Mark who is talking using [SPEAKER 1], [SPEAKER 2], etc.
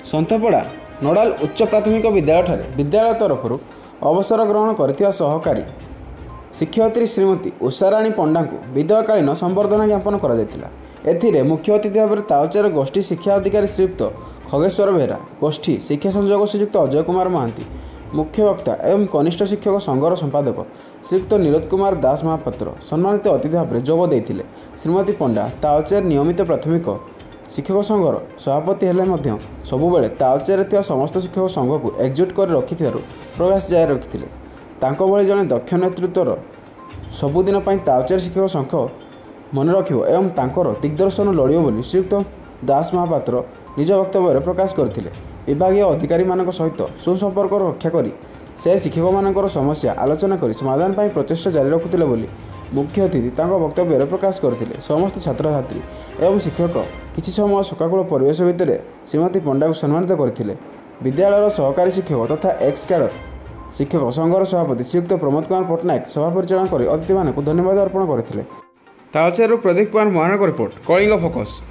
[SPEAKER 1] सन्तपड़ा नोडाल उच्च प्राथमिक विद्यालय विद्यालय तरफ अवसर ग्रहण कर सहकारी शिक्षयित्री श्रीमती उषाराणी पंडा को विदायकालीन संबर्धना ज्ञापन कर मुख्य अतिथि भाव में तालचेर गोष्ठी शिक्षा अधिकारी श्रीयुक्त खगेश्वर बेहरा, गोष्ठी शिक्षा संयोजक श्रीयुक्त अजय कुमार महांती, मुख्य वक्ता एवं कनिष्ठ शिक्षक संघर संपादक श्रीयुक्त नीरज कुमार दास महापात्र सम्मानित अतिथि भाव में जोग देते। श्रीमती पंडा तालचेर नियमित प्राथमिक शिक्षक संघर सभापति हेले सबुबले तालचेर समस्त शिक्षक संघ को एकजुट कर रखि प्रयास जारी रखिते। भली जड़े दक्ष नेतृत्वर सबुदिन तालचेर शिक्षक संघ मन रखिब एवं तांकर दिग्दर्शन लड़िब बोली श्रीयुक्त दास महापात्र निज वक्तव्य प्रकाश करते। विभागीय अधिकारी मान सहित सुसंपर्क रक्षा करी से शिक्षक मान समस्या आलोचना कर समाधान पर प्रचेषा जारी रखुले बोली मुख्य अतिथि वक्तव्य प्रकाश करते। समस्त छात्र छात्री एवं शिक्षक किछि समय शोकाकूल परिवेश भितर श्रीमती पंडा को सम्मानित करते। विद्यालय सहकारी शिक्षक तथा एक्स कैडर शिक्षक संघर सभापति श्रीयुक्त प्रमोद कुमार पट्टनायक सभा परिचालन कर अतिथि मानक धन्यवाद अर्पण करते। Talcher Pradeep Kumar Mahanak report, Kalinga focus.